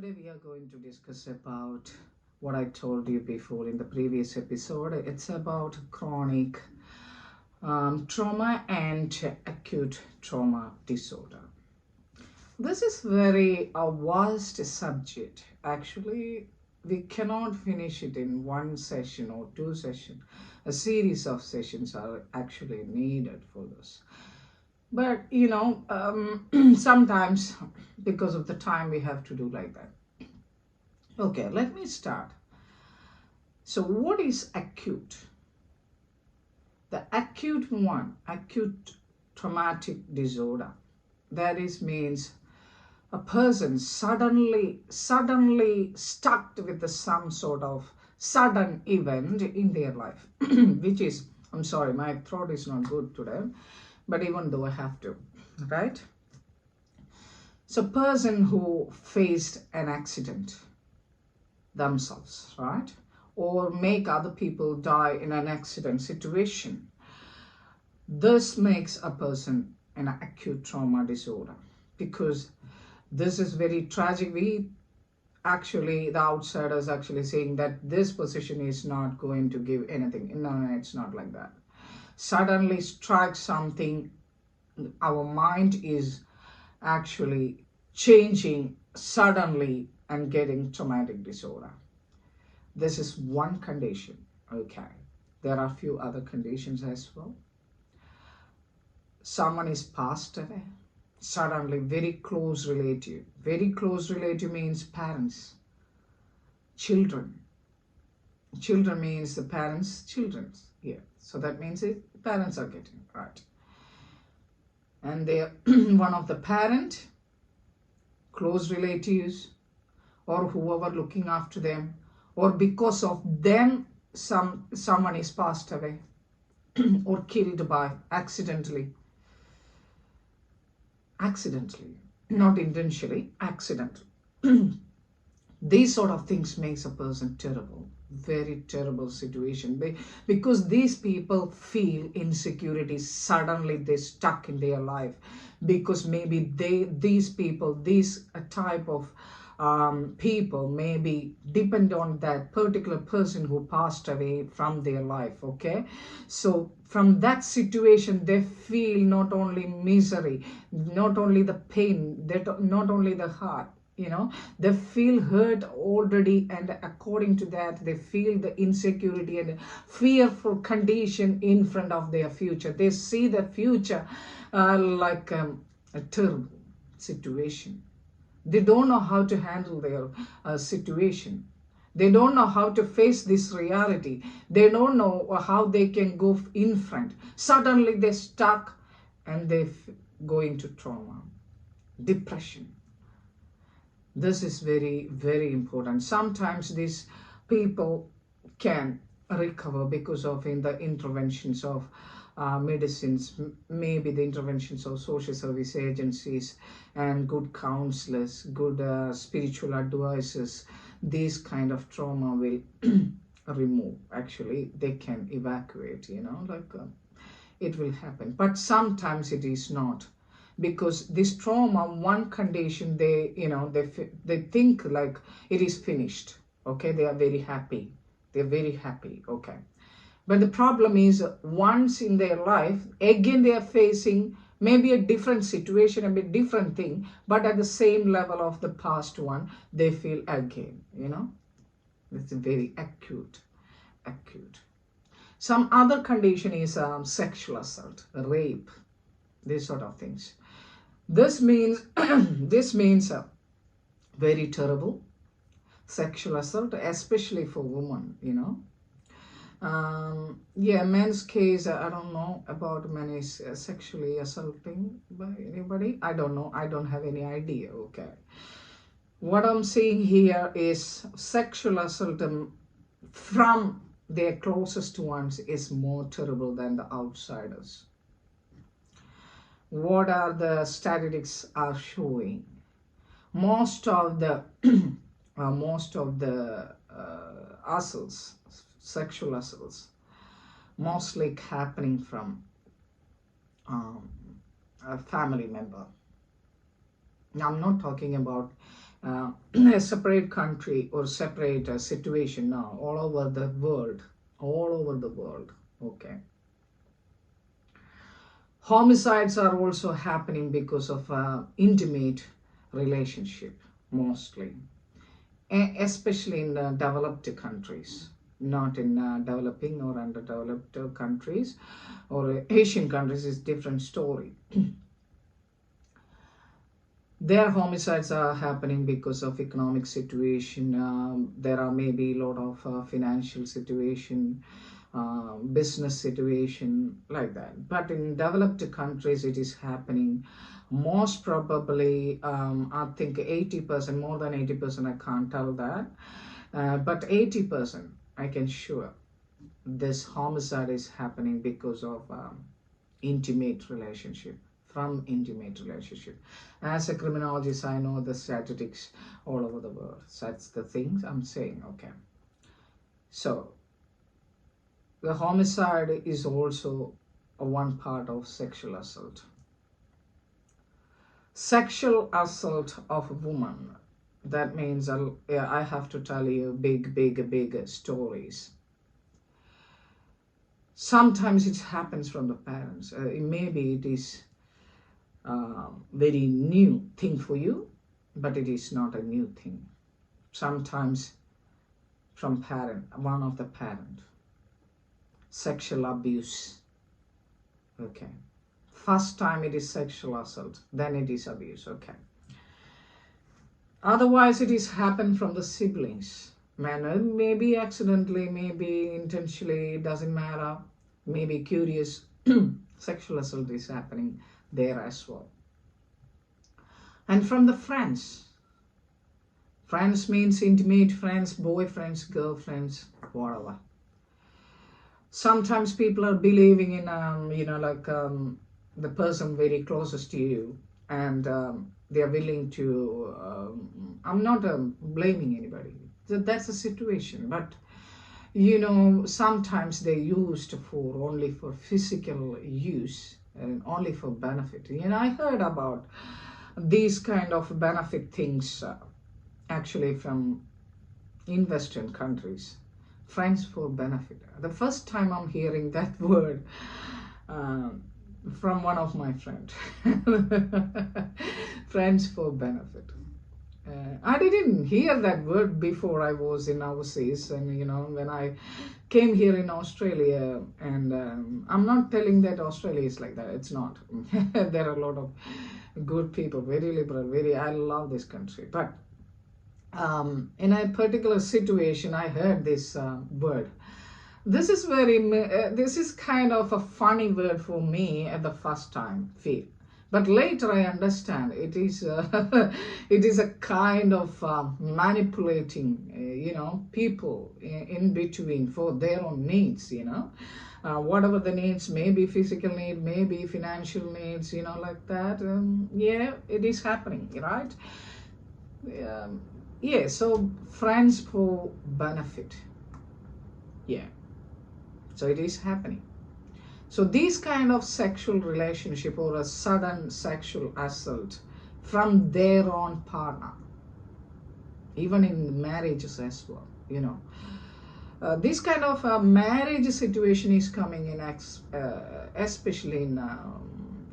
Today we are going to discuss about what I told you before in the previous episode. It's about chronic trauma and acute trauma disorder. This is very a vast subject. Actually, we cannot finish it in one session or two sessions. A series of sessions are actually needed for this. But sometimes because of the time we have to do like that. Okay, let me start. So, what is acute? The acute traumatic disorder. That is means a person suddenly stuck with some sort of sudden event in their life, which is, I'm sorry, my throat is not good today, but even though I have to, right? So, person who faced an accident themselves, right? Or make other people die in an accident situation. This makes a person an acute trauma disorder because this is very tragic. The outsiders actually saying that this position is not going to give anything. No, it's not like that. Suddenly strike something, our mind is actually changing suddenly and getting traumatic disorder. This is one condition, okay. There are a few other conditions as well. Someone is passed away, suddenly, very close relative. Very close relative means parents, children. Children means the parents, children's here. So that means parents are getting, right. And they are one of the parent, close relatives, or whoever looking after them, or because of them someone is passed away or killed by accidentally, not intentionally, accidentally. These sort of things makes a person terrible, very terrible situation. Because these people feel insecurity, suddenly they stuck in their life, because maybe these type of people maybe depend on that particular person who passed away from their life. Okay, so from that situation they feel not only misery, not only the pain, that not only the heart, they feel hurt already, and according to that they feel the insecurity and fearful condition in front of their future. They see the future like a terrible situation. They don't know how to handle their situation. They don't know how to face this reality. They don't know how they can go in front. Suddenly they're stuck and they go into trauma, depression. This is very, very important. Sometimes these people can recover because of in the interventions of medicines, maybe the interventions of social service agencies and good counselors, good spiritual advisors. This kind of trauma will remove. Actually, they can evacuate. It will happen. But sometimes it is not, because this trauma, one condition, they think like it is finished. Okay, they are very happy. They're very happy. Okay, but the problem is, once in their life, again they are facing maybe a different situation, a bit different thing, but at the same level of the past one, they feel again. It's very acute. Some other condition is sexual assault, rape, these sort of things. This means very terrible sexual assault, especially for women. Men's case, I don't know about men is sexually assaulting by anybody. I don't know. I don't have any idea. Okay. What I'm saying here is sexual assault from their closest ones is more terrible than the outsiders. What are the statistics are showing? Most of the assaults, sexual assaults, mostly happening from a family member. Now, I'm not talking about a separate country or separate situation now all over the world, all over the world. Okay, homicides are also happening because of intimate relationship, mostly, especially in developed countries, not in developing or underdeveloped countries, or Asian countries is different story. Their homicides are happening because of economic situation. There are maybe a lot of financial situation, business situation, like that. But in developed countries, it is happening most probably. I think 80%, more than 80%. I can't tell that, but 80%, I can sure this homicide is happening because of intimate relationship, from intimate relationship. As a criminologist, I know the statistics all over the world. So that's the things I'm saying. Okay, so the homicide is also a one part of sexual assault. Sexual assault of a woman, that means I have to tell you big stories. Sometimes it happens from the parents. Maybe it is very new thing for you, but it is not a new thing. Sometimes from one of the parent, sexual abuse. Okay, first time it is sexual assault, then it is abuse. Okay, otherwise it is happened from the siblings. Man, maybe accidentally, maybe intentionally, doesn't matter. Maybe curious. Sexual assault is happening there as well. And from the friends. Friends means intimate friends, boyfriends, girlfriends, whatever. Sometimes people are believing in, the person very closest to you, and they are willing to. I'm not blaming anybody. That's a situation, but sometimes they used for only for physical use and only for benefit. I heard about these kind of benefit things actually from in Western countries. Friends for benefit. The first time I'm hearing that word from one of my friends. Friends for benefit. I didn't hear that word before I was in overseas, and when I came here in Australia, and I'm not telling that Australia is like that. It's not. There are a lot of good people, very liberal, very. I love this country, but in a particular situation, I heard this word. This is this is kind of a funny word for me at the first time feel, but later I understand it is it is a kind of manipulating people in between for their own needs. Whatever the needs, maybe physical need, maybe financial needs, like that. Yeah, it is happening, right? Yeah, so friends for benefit. Yeah, so it is happening. So these kind of sexual relationship or a sudden sexual assault from their own partner, even in marriages as well, this kind of marriage situation is coming in especially in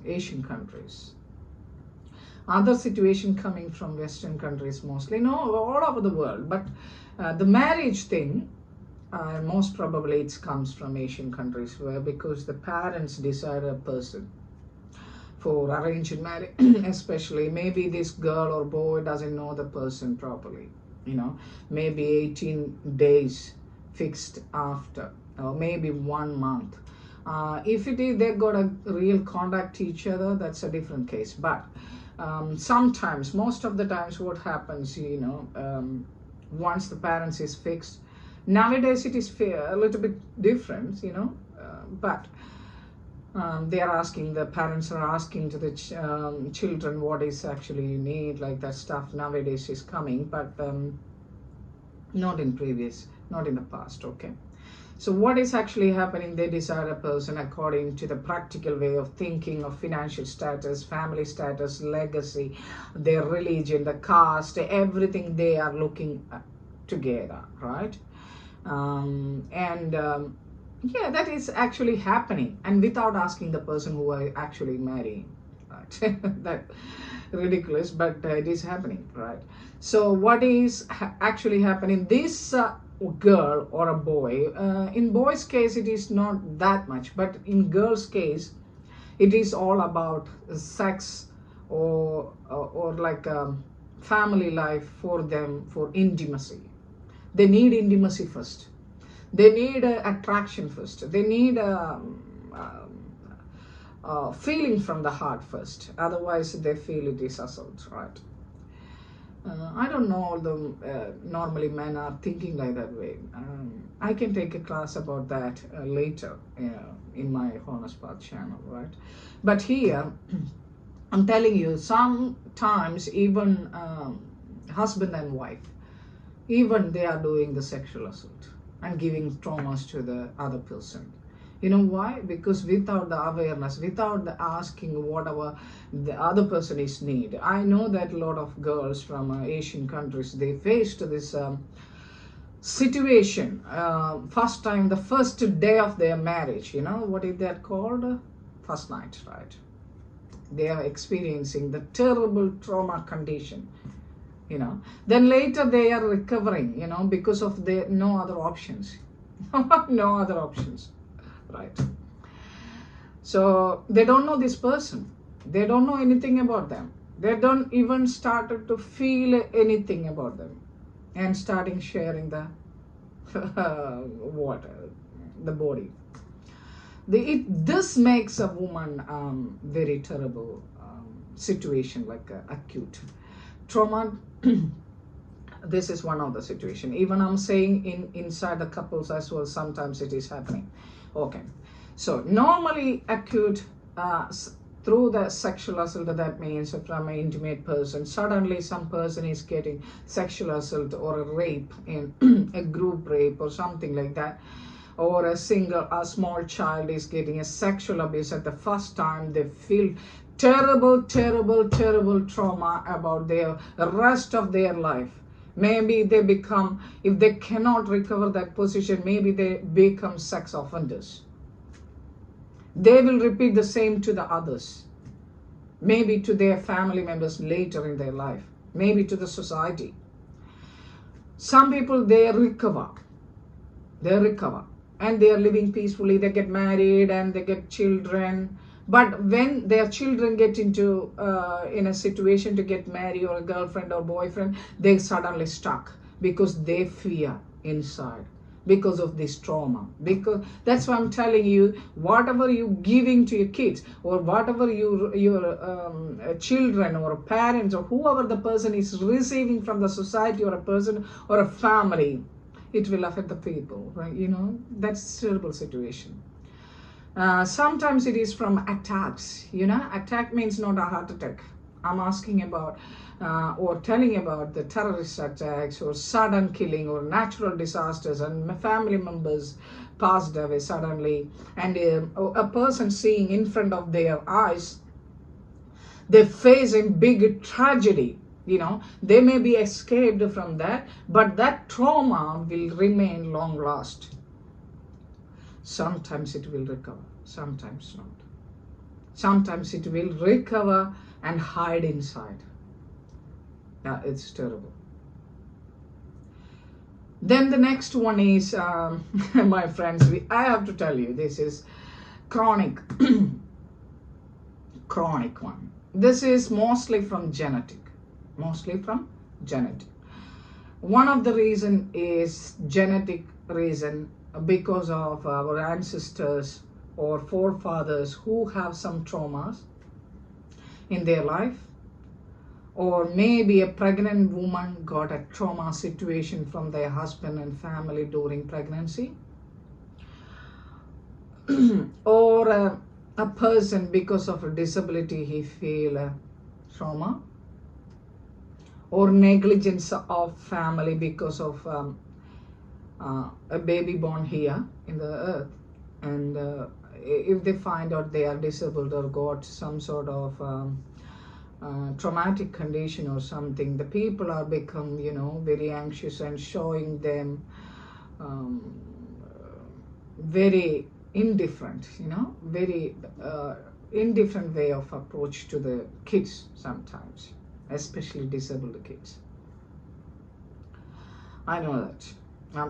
Asian countries. Other situation coming from Western countries mostly, no, all over the world. But the marriage thing, most probably it comes from Asian countries, where because the parents decide a person for arranged marriage, especially maybe this girl or boy doesn't know the person properly, maybe 18 days fixed after, or maybe 1 month. If it is they got a real contact to each other, that's a different case. But sometimes, most of the times, what happens, once the parents is fixed, nowadays it is a little bit different, but they are asking, the parents are asking to the children what is actually you need, like that stuff nowadays is coming, but not in the past. Okay, So what is actually happening? They decide a person according to the practical way of thinking, of financial status, family status, legacy, their religion, the caste, everything they are looking together, right? And yeah, that is actually happening, and without asking the person who are actually marrying, right? That ridiculous, but it is happening, right? So what is actually happening? This girl or a boy, in boys case it is not that much, but in girls case it is all about sex, or like family life for them, for intimacy. They need intimacy first. They need attraction first. They need feeling from the heart first. Otherwise, they feel it is assault, right? I don't know, although normally men are thinking like that way. I can take a class about that later in my Honest Path channel, right? But here, I'm telling you, sometimes even husband and wife, even they are doing the sexual assault and giving traumas to the other person. You know why? Because without the awareness, without the asking whatever the other person is need. I know that a lot of girls from Asian countries, they faced this situation first time, the first day of their marriage. You know what is that called? First night, right? They are experiencing the terrible trauma condition. Then later they are recovering, because of the no other options. No other options, right? So they don't know this person, they don't know anything about them, they don't even started to feel anything about them, and starting sharing the water, the body. This makes a woman very terrible situation, like acute trauma. This is one of the situation. Even I'm saying inside the couples as well, sometimes it is happening. Okay, so normally acute through the sexual assault, that means from an intimate person, suddenly some person is getting sexual assault or a rape, in a group rape or something like that, or a small child is getting a sexual abuse. At the first time they feel terrible, terrible, terrible trauma about their rest of their life. Maybe they become, if they cannot recover that position, maybe they become sex offenders. They will repeat the same to the others, maybe to their family members later in their life, maybe to the society. Some people, they recover, and they are living peacefully. They get married and they get children. But when their children get into in a situation to get married, or a girlfriend or boyfriend, they suddenly stuck because they fear inside, because of this trauma. Because that's why I'm telling you, whatever you giving to your kids, or whatever your children or parents or whoever the person is receiving from the society, or a person or a family, it will affect the people, right? That's a terrible situation. Sometimes it is from attacks. Attack means not a heart attack. I'm asking about or telling about the terrorist attacks, or sudden killing, or natural disasters, and family members passed away suddenly, and a person seeing in front of their eyes, they face a big tragedy. They may be escaped from that, but that trauma will remain long last. Sometimes it will recover, sometimes not. Sometimes it will recover and hide inside. Yeah, it's terrible. Then the next one is, my friends, I have to tell you, this is chronic, chronic one. This is mostly from genetic. One of the reason is genetic reason, because of our ancestors or forefathers who have some traumas in their life, or maybe a pregnant woman got a trauma situation from their husband and family during pregnancy, or a person, because of a disability, he feel trauma, or negligence of family because of a baby born here in the earth, and if they find out they are disabled or got some sort of traumatic condition or something, the people are become, very anxious and showing them um, very indifferent, very indifferent way of approach to the kids sometimes, especially disabled kids. I know that.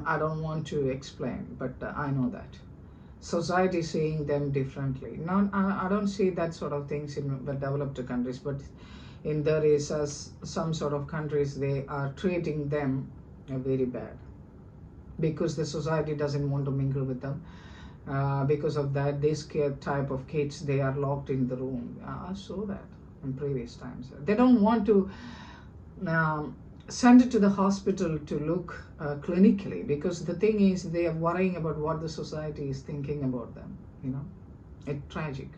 I don't want to explain, but I know that. Society seeing them differently. Not, I don't see that sort of things in the developed countries, but in there is some sort of countries, they are treating them very bad because the society doesn't want to mingle with them. Because of that, this type of kids, they are locked in the room. I saw that in previous times. They don't want to send it to the hospital to look clinically, because the thing is, they are worrying about what the society is thinking about them. It's tragic.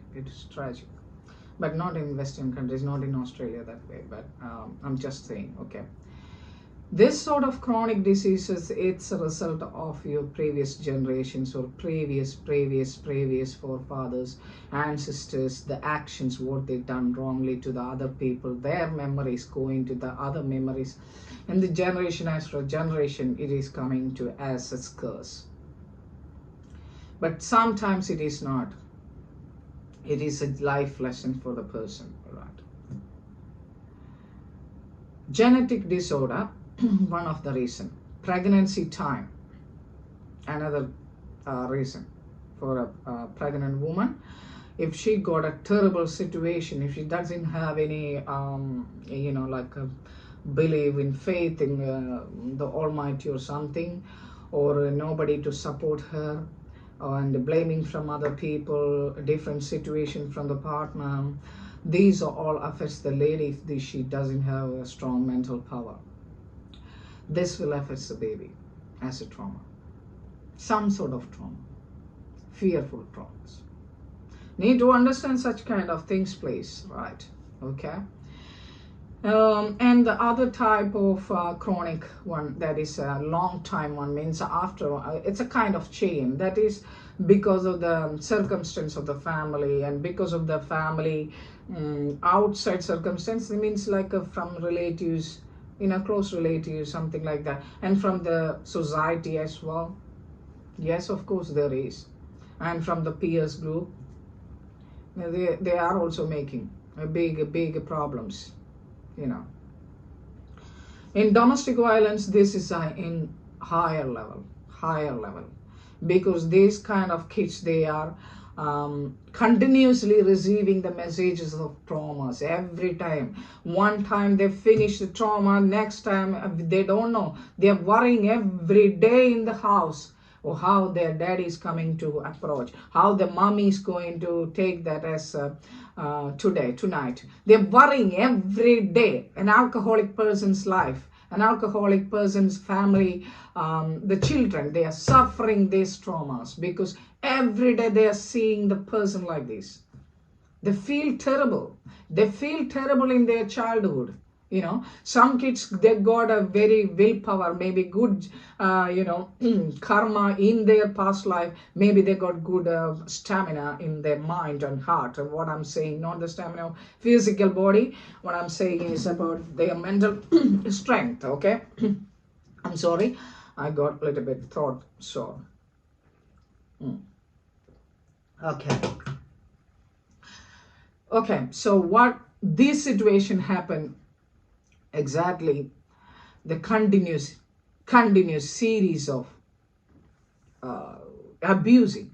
But not in Western countries, not in Australia that way. But I'm just saying, okay. This sort of chronic diseases, it's a result of your previous generations or previous forefathers, ancestors, the actions, what they've done wrongly to the other people, their memories going to the other memories. And the generation after generation, it is coming to as a curse. But sometimes it is not. It is a life lesson for the person, right? Genetic disorder, one of the reason. Pregnancy time, another reason for a pregnant woman. If she got a terrible situation, if she doesn't have any like a belief in faith in the Almighty or something, or nobody to support her, and blaming from other people, a different situation from the partner, these all affects the lady if she doesn't have a strong mental power. This will affect the baby as a trauma, some sort of trauma, fearful traumas. Need to understand such kind of things, please, right? Okay. And the other type of chronic one, that is a long time one, means after, it's a kind of chain, that is because of the circumstance of the family, and because of the family outside circumstance, it means like from relatives, close relatives, something like that, and from the society as well. Yes, of course there is. And from the peers group, they are also making big problems. In domestic violence, this is in higher level, because these kind of kids, they are continuously receiving the messages of traumas every time. One time they finish the trauma, next time they don't know. They are worrying every day in the house, or how their daddy is coming to approach, how the mommy is going to take that as tonight. They're worrying every day. An alcoholic person's life, an alcoholic person's family, the children, they are suffering these traumas because every day they are seeing the person like this. They feel terrible. They feel terrible in their childhood. Some kids, they got a very willpower, maybe good, karma in their past life. Maybe they got good stamina in their mind and heart. And what I'm saying, not the stamina of physical body. What I'm saying is about their mental strength, okay? I'm sorry, I got a little bit throat sore. Okay, so what this situation happened, exactly the continuous series of abusing.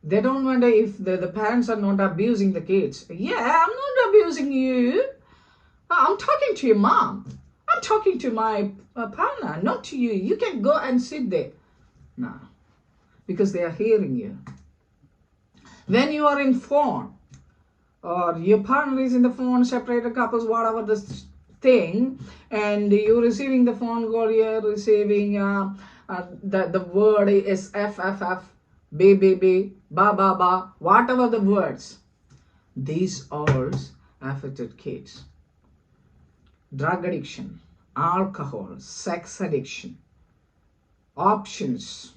They don't wonder if the parents are not abusing the kids. Yeah, I'm not abusing you. I'm talking to your mom. I'm talking to my partner, not to you. You can go and sit there. No, because they are hearing you. When you are in phone, or your partner is in the phone, separated couples, whatever the thing, and you're receiving the phone call, you're receiving the word is FFF, B, ba, ba, whatever the words, these all affected kids. Drug addiction, alcohol, sex addiction, options,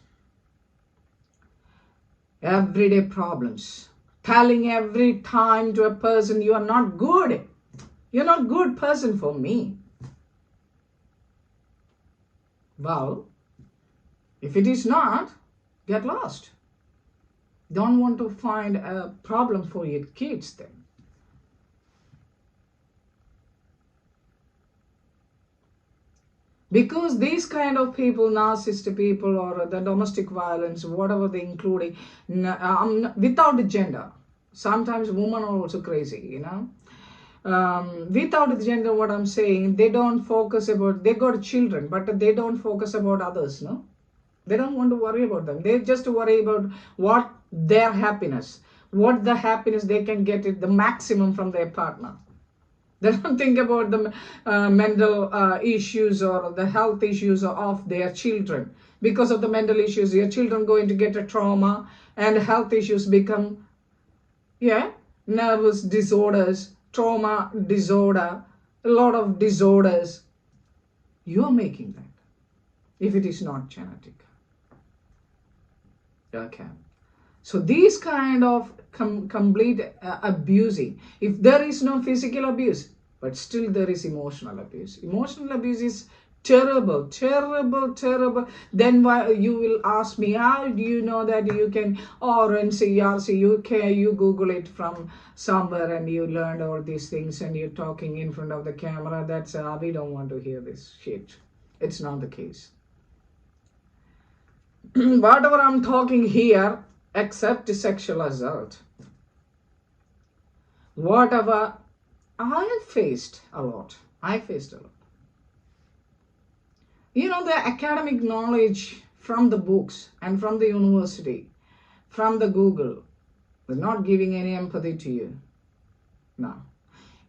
everyday problems, telling every time to a person, you are not good. You're not good person for me. Well, if it is not, get lost. Don't want to find a problem for your kids then. Because these kind of people, narcissistic people or the domestic violence, whatever they including, without gender. Sometimes women are also crazy, without the gender, what I'm saying, they don't focus about, they got children, but they don't focus about others, no? They don't want to worry about them. They just worry about what their happiness, what the happiness they can get it the maximum from their partner. They don't think about the mental issues or the health issues of their children. Because of the mental issues, your children going to get a trauma and health issues become, nervous disorders, trauma disorder, a lot of disorders. You're making that if it is not genetic. Okay. So these kind of complete abusing, if there is no physical abuse, but still there is emotional abuse. Emotional abuse is terrible, terrible, terrible. Then why you will ask me, how do you know that you can, or NCRC, you Google it from somewhere and you learned all these things and you're talking in front of the camera. That's, we don't want to hear this shit. It's not the case. Whatever I'm talking here, except sexual assault, whatever, I faced a lot. The academic knowledge from the books and from the university, from the Google, is not giving any empathy to you. No.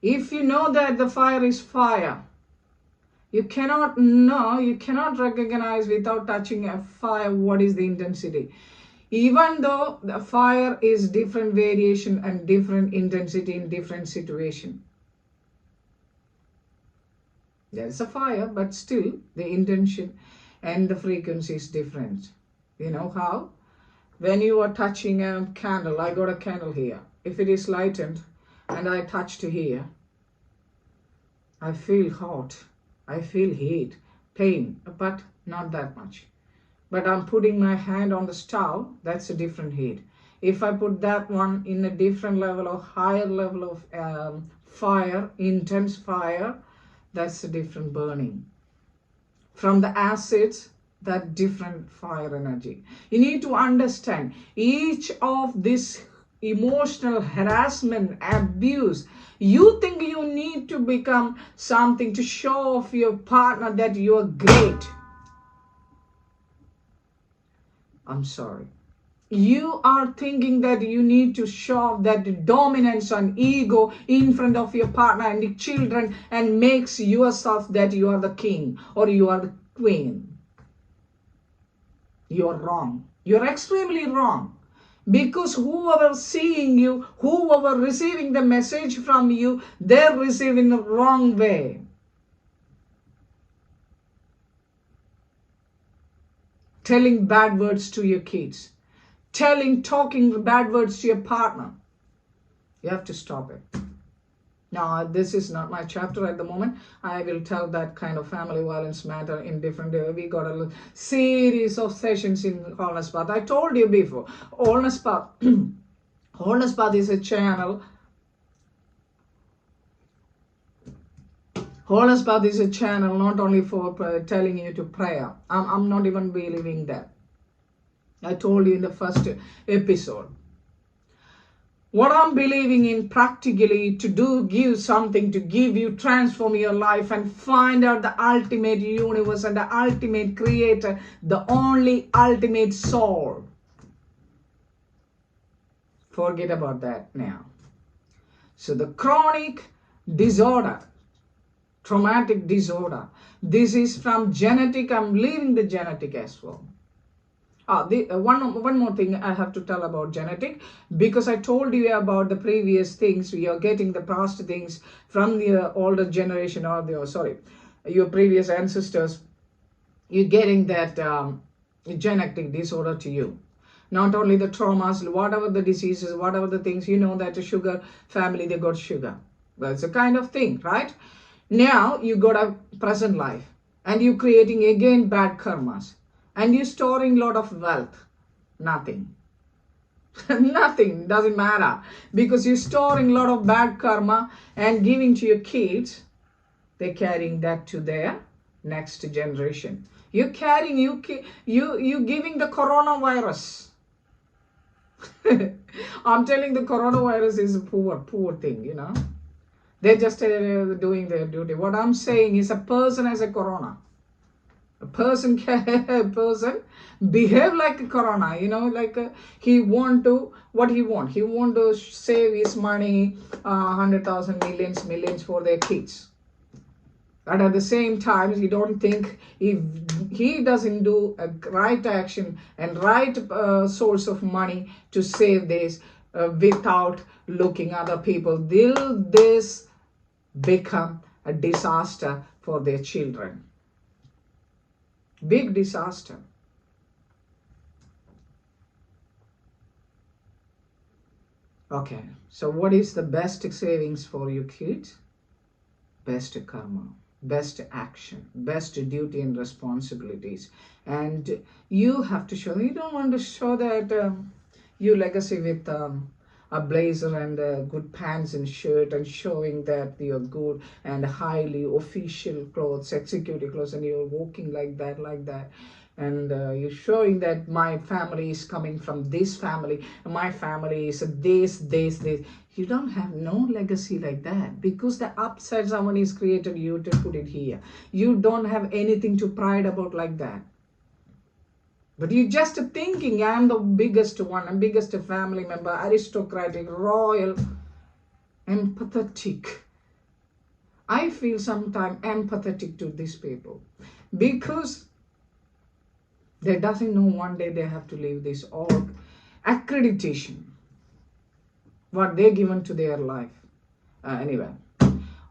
If you know that the fire is fire, you cannot recognize without touching a fire what is the intensity. Even though the fire is different variation and different intensity in different situation. There is a fire, but still the intention and the frequency is different. You know how? When you are touching a candle, I got a candle here. If it is lightened and I touch to here, I feel hot. I feel heat, pain, but not that much. But I'm putting my hand on the stove, that's a different heat. If I put that one in a different level or higher level of fire, intense fire, that's a different burning. From the acids, that different fire energy. You need to understand each of this emotional harassment, abuse. You think you need to become something to show off your partner that you are great. I'm sorry. You are thinking that you need to show off that dominance and ego in front of your partner and the children and makes yourself that you are the king or you are the queen. You're wrong. You're extremely wrong. Because whoever seeing you, whoever receiving the message from you, they're receiving the wrong way. Telling bad words to your kids. Talking bad words to your partner. You have to stop it. Now, this is not my chapter at the moment. I will tell that kind of family violence matter in different day. We got a series of sessions in Wholeness Path. I told you before, Wholeness Path, Wholeness Path is a channel. Wholeness Path is a channel not only for telling you to pray. I'm not even believing that. I told you in the first episode. What I'm believing in practically to do, give something to give you, transform your life and find out the ultimate universe and the ultimate creator, the only ultimate soul. Forget about that now. So the chronic disorder, traumatic disorder, this is from genetic. I'm leaving the genetic as well. One more thing I have to tell about genetic, because I told you about the previous things. We are getting the past things from the older generation or your previous ancestors. You're getting that genetic disorder to you. Not only the traumas, whatever the diseases, whatever the things, you know that a sugar family, they got sugar. That's a kind of thing, right? Now you got a present life and you creating again bad karmas and you storing lot of wealth. Nothing. Nothing, doesn't matter, because you're storing a lot of bad karma and giving to your kids. They're carrying that to their next generation. You're carrying, you giving the coronavirus. I'm telling, the coronavirus is a poor thing, you know. They're just doing their duty. What I'm saying is, a person has a corona. A person behave like a corona, you know, like he want to, what he want to save his money, 100,000 millions for their kids. But at the same time, you don't think, if he doesn't do a right action and right source of money to save this without looking other people, will this become a disaster for their children? Big disaster. Okay, so what is the best savings for your kids? Best karma, best action, best duty and responsibilities. And you have to show, you don't want to show that your legacy with a blazer and good pants and shirt and showing that you're good and highly official clothes, executive clothes, and you're walking like that, and you're showing that my family is coming from this family, my family is this. You don't have no legacy like that, because the upside someone is created you to put it here. You don't have anything to pride about like that. But you're just thinking, I'm the biggest one, I'm biggest family member, aristocratic, royal, empathetic. I feel sometimes empathetic to these people, because they doesn't know one day they have to leave this all accreditation, what they're given to their life. Anyway,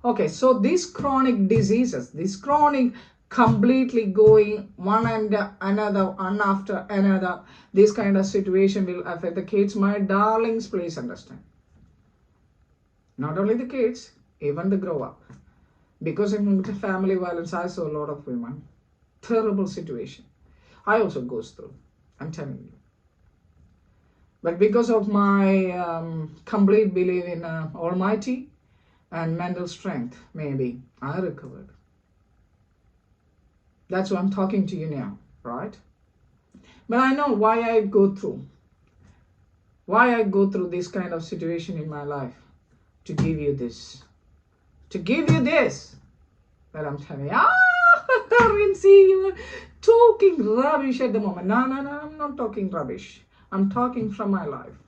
okay, so these chronic diseases, this chronic completely going one and another, one after another, this kind of situation will affect the kids. My darlings, please understand. Not only the kids, even the grow up. Because in family violence, I saw a lot of women. Terrible situation. I also goes through, I'm telling you. But because of my complete belief in Almighty and mental strength, maybe I recovered. That's why I'm talking to you now, right? But I know why I go through this kind of situation in my life, to give you this. But I'm telling you, Rincy, you are talking rubbish at the moment. No, I'm not talking rubbish. I'm talking from my life.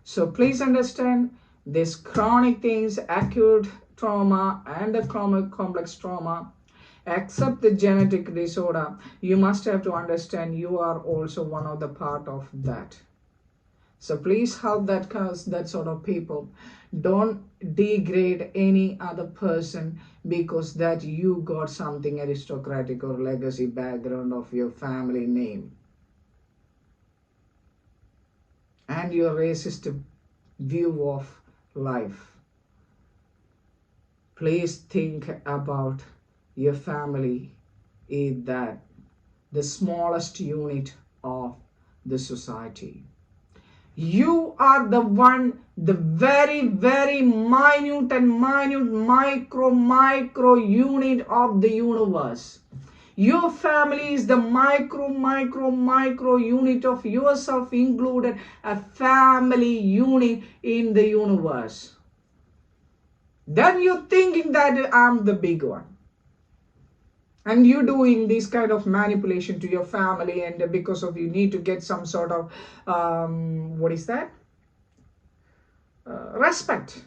So please understand, these chronic things, acute trauma and the chronic complex trauma, except the genetic disorder, you must have to understand you are also one of the part of that. So please help that sort of people. Don't degrade any other person because that you got something aristocratic or legacy background of your family name and your racist view of life. Please think about your family is that the smallest unit of the society. You are the one, the very, very minute micro unit of the universe. Your family is the micro unit of yourself included, a family unit in the universe. Then you're thinking that I'm the big one. And you're doing this kind of manipulation to your family, and because of you need to get some sort of, respect.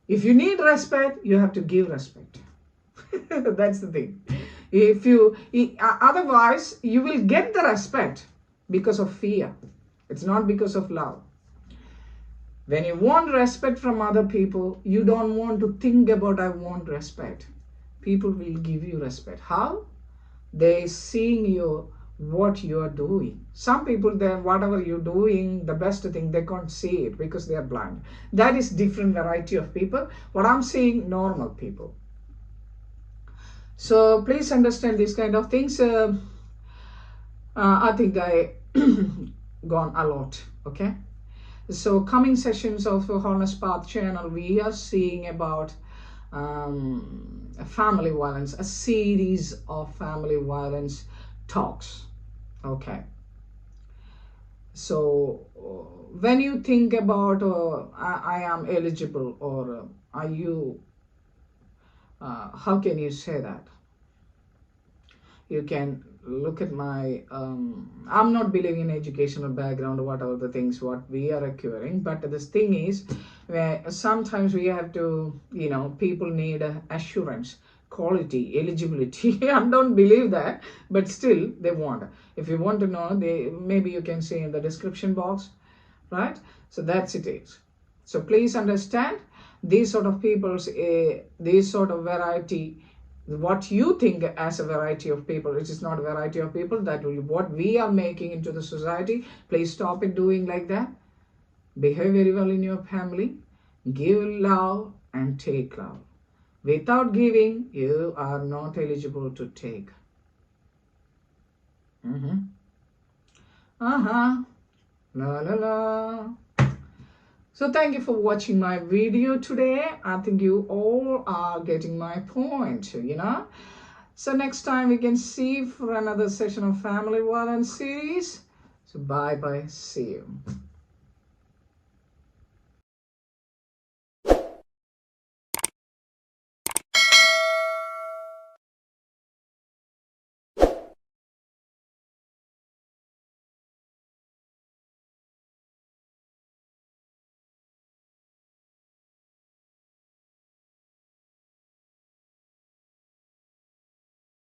If you need respect, you have to give respect. That's the thing. Otherwise, you will get the respect because of fear. It's not because of love. When you want respect from other people, you don't want to think about I want respect. People will give you respect. How? They seeing you what you are doing. Some people, then whatever you're doing, the best thing, they can't see it because they are blind. That is different variety of people. What I'm saying, normal people. So please understand these kind of things. I think I gone a lot. Okay. So coming sessions of the Honest Path channel, we are seeing about family violence, a series of family violence talks. Okay. So when you think about I am eligible, or are you, how can you say that? You can look at my I'm not believing in educational background or whatever the things what we are acquiring, but this thing is where sometimes we have to, people need assurance, quality, eligibility. I don't believe that, but still they want. If you want to know, they maybe you can see in the description box, right? So that's it is. So please understand, these sort of people's these sort of variety, what you think as a variety of people, it is not a variety of people, that will what we are making into the society. Please stop it doing like that. Behave very well in your family, give love and take love. Without giving, you are not eligible to take. La la la. So thank you for watching my video today. I think you all are getting my point. So next time we can see for another session of Family Violence series. So bye bye. See you.